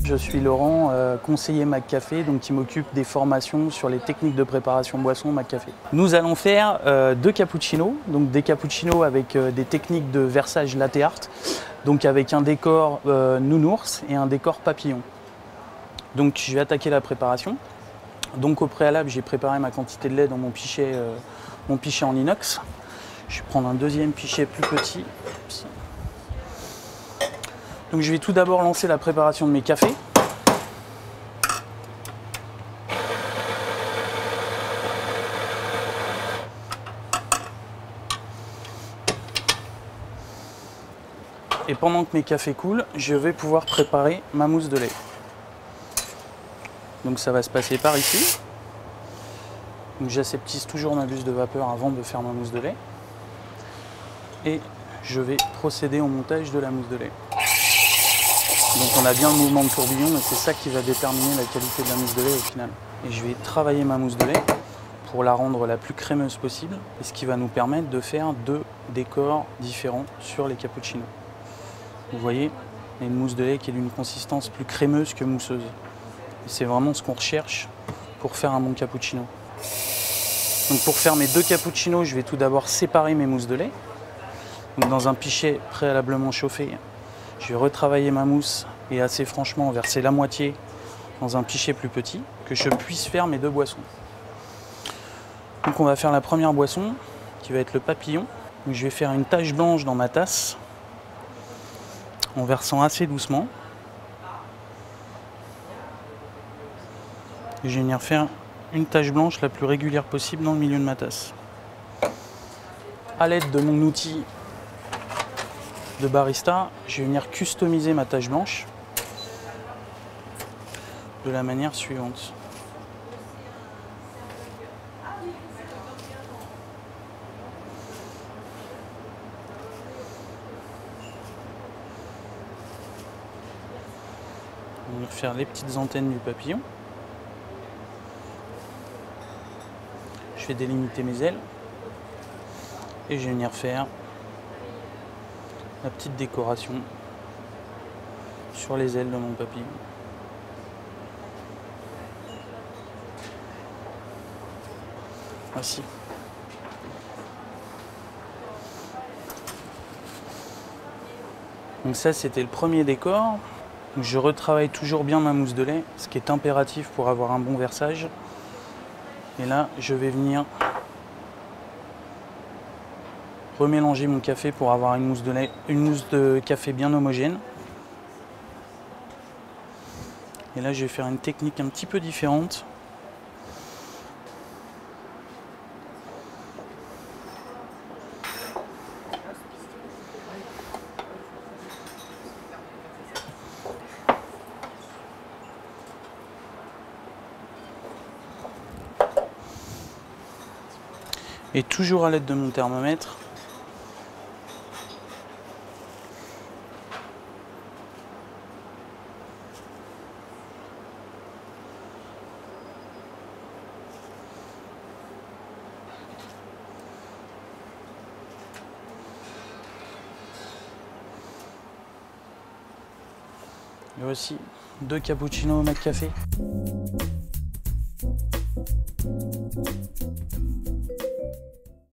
Je suis Laurent, conseiller McCafé, donc qui m'occupe des formations sur les techniques de préparation boisson McCafé. Nous allons faire 2 cappuccinos, donc des cappuccinos avec des techniques de versage latte art, donc avec un décor nounours et un décor papillon. Donc je vais attaquer la préparation. Donc au préalable, j'ai préparé ma quantité de lait dans mon pichet en inox. Je vais prendre un deuxième pichet plus petit. Donc je vais tout d'abord lancer la préparation de mes cafés. Et pendant que mes cafés coulent, je vais pouvoir préparer ma mousse de lait. Donc ça va se passer par ici. Donc j'aseptise toujours ma buse de vapeur avant de faire ma mousse de lait. Et je vais procéder au montage de la mousse de lait. Donc on a bien le mouvement de tourbillon, et c'est ça qui va déterminer la qualité de la mousse de lait au final. Et je vais travailler ma mousse de lait pour la rendre la plus crémeuse possible, et ce qui va nous permettre de faire 2 décors différents sur les cappuccinos. Vous voyez, il y a une mousse de lait qui est d'une consistance plus crémeuse que mousseuse. Et c'est vraiment ce qu'on recherche pour faire un bon cappuccino. Donc pour faire mes 2 cappuccinos, je vais tout d'abord séparer mes mousses de lait. Donc dans un pichet préalablement chauffé, je vais retravailler ma mousse et assez franchement verser la moitié dans un pichet plus petit, que je puisse faire mes 2 boissons. Donc on va faire la première boisson qui va être le papillon. Donc je vais faire une tache blanche dans ma tasse en versant assez doucement. Et je vais venir faire une tache blanche la plus régulière possible dans le milieu de ma tasse. À l'aide de mon outil de barista, je vais venir customiser ma tache blanche de la manière suivante. On va venir faire les petites antennes du papillon. Je vais délimiter mes ailes et je vais venir faire la petite décoration sur les ailes de mon papillon. Voici. Donc ça, c'était le premier décor. Donc je retravaille toujours bien ma mousse de lait, ce qui est impératif pour avoir un bon versage. Et là, je vais venir remélanger mon café pour avoir une mousse de café bien homogène. Et là, je vais faire une technique un petit peu différente. Et toujours à l'aide de mon thermomètre, et voici 2 cappuccinos au McCafé.